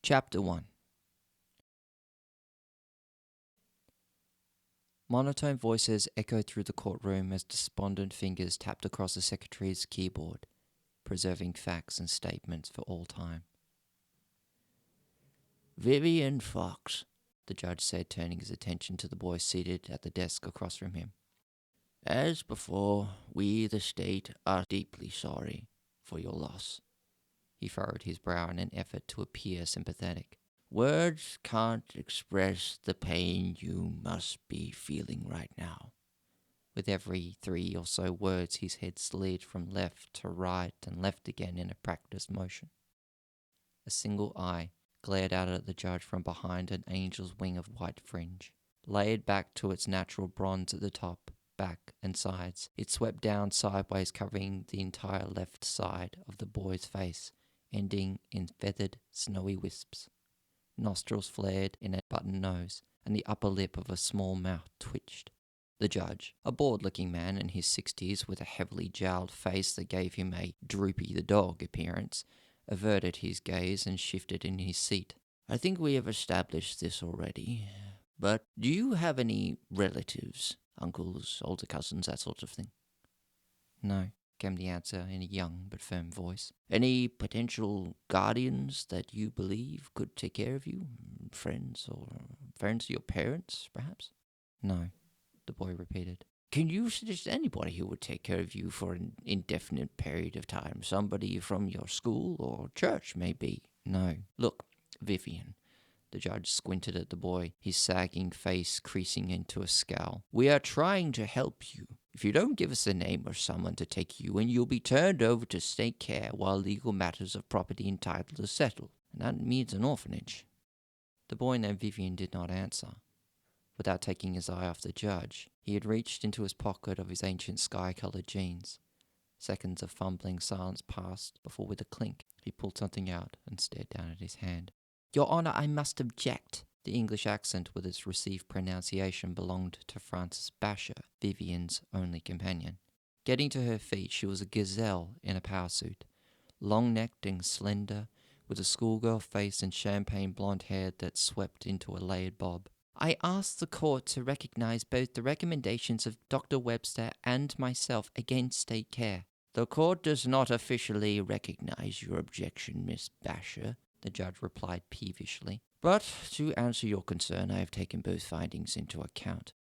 Chapter 1. Monotone voices echoed through the courtroom as despondent fingers tapped across the secretary's keyboard, preserving facts and statements for all time. "Vivian Fox," the judge said, turning his attention to the boy seated at the desk across from him. "As before, we, the state, are deeply sorry for your loss." He furrowed his brow in an effort to appear sympathetic. "Words can't express the pain you must be feeling right now." With every 3 or so words, his head slid from left to right and left again in a practiced motion. A single eye glared out at the judge from behind an angel's wing of white fringe. Layered back to its natural bronze at the top, back, and sides, it swept down sideways, covering the entire left side of the boy's face, ending in feathered, snowy wisps. Nostrils flared in a button nose, and the upper lip of a small mouth twitched. The judge, a bored-looking man in his 60s with a heavily jowled face that gave him a Droopy the Dog appearance, averted his gaze and shifted in his seat. "I think we have established this already, but do you have any relatives, uncles, older cousins, that sort of thing?" "No," came the answer in a young but firm voice. "Any potential guardians that you believe could take care of you? Friends of your parents, perhaps?" "No," the boy repeated. "Can you suggest anybody who would take care of you for an indefinite period of time? Somebody from your school or church, maybe?" "No." "Look, Vivian." The judge squinted at the boy, his sagging face creasing into a scowl. "We are trying to help you. If you don't give us a name or someone to take you in, you'll be turned over to state care while legal matters of property and title are settled. And that means an orphanage." The boy named Vivian did not answer. Without taking his eye off the judge, he had reached into his pocket of his ancient sky-coloured jeans. Seconds of fumbling silence passed before, with a clink, he pulled something out and stared down at his hand. "Your Honour, I must object." The English accent with its received pronunciation belonged to Frances Basher, Vivian's only companion. Getting to her feet, she was a gazelle in a power suit, long-necked and slender, with a schoolgirl face and champagne blonde hair that swept into a layered bob. "I ask the court to recognize both the recommendations of Dr. Webster and myself against state care." "The court does not officially recognize your objection, Miss Basher," the judge replied peevishly. "But to answer your concern, I have taken both findings into account."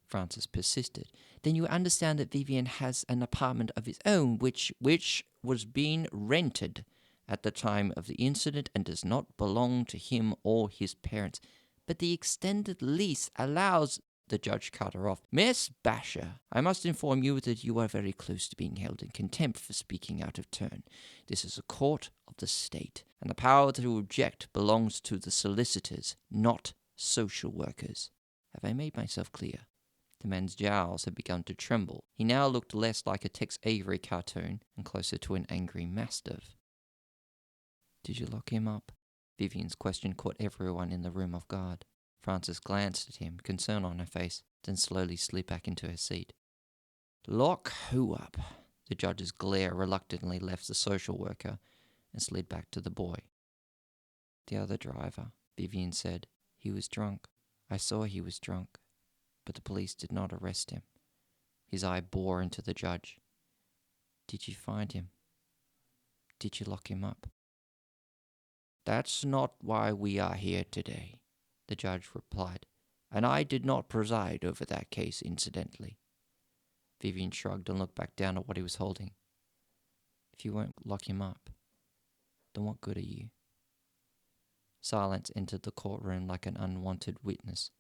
Francis persisted. "Then you understand that Vivian has an apartment of his own, which was being rented at the time of the incident and does not belong to him or his parents." "But the extended lease allows—" The judge cut her off. "Miss Basher, I must inform you that you are very close to being held in contempt for speaking out of turn. This is a court of the state, and the power to object belongs to the solicitors, not social workers. Have I made myself clear?" The man's jowls had begun to tremble. He now looked less like a Tex Avery cartoon and closer to an angry mastiff. "Did you lock him up?" Vivian's question caught everyone in the room off guard. Frances glanced at him, concern on her face, then slowly slid back into her seat. "Lock who up?" The judge's glare reluctantly left the social worker and slid back to the boy. "The other driver," Vivian said. "He was drunk. I saw he was drunk, but the police did not arrest him." His eye bore into the judge. "Did you find him? Did you lock him up?" "That's not why we are here today," the judge replied, "and I did not preside over that case, incidentally." Vivian shrugged and looked back down at what he was holding. "If you won't lock him up, then what good are you?" Silence entered the courtroom like an unwanted witness.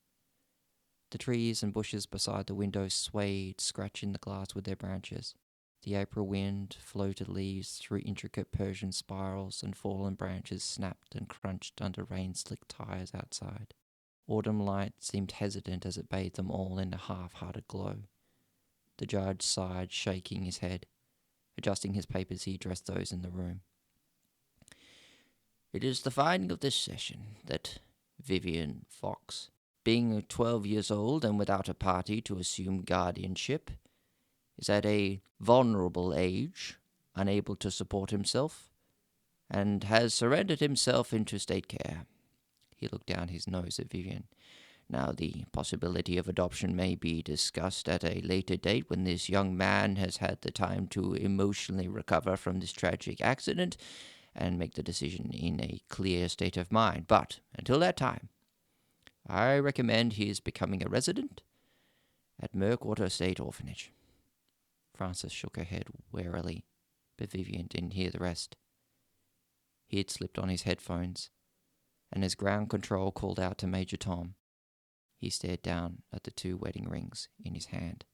The trees and bushes beside the windows swayed, scratching the glass with their branches. The April wind floated leaves through intricate Persian spirals, and fallen branches snapped and crunched under rain-slicked tires outside. Autumn light seemed hesitant as it bathed them all in a half-hearted glow. The judge sighed, shaking his head. Adjusting his papers, he addressed those in the room. "It is the finding of this session that Vivian Fox, being 12 years old and without a party to assume guardianship, is at a vulnerable age, unable to support himself, and has surrendered himself into state care. He looked down his nose at Vivian. Now, the possibility of adoption may be discussed at a later date when this young man has had the time to emotionally recover from this tragic accident and make the decision in a clear state of mind. But until that time, I recommend he is becoming a resident at Murkwater Orphanage. Frances shook her head warily, but Vivian didn't hear the rest. He had slipped on his headphones, and as ground control called out to Major Tom, he stared down at the 2 wedding rings in his hand.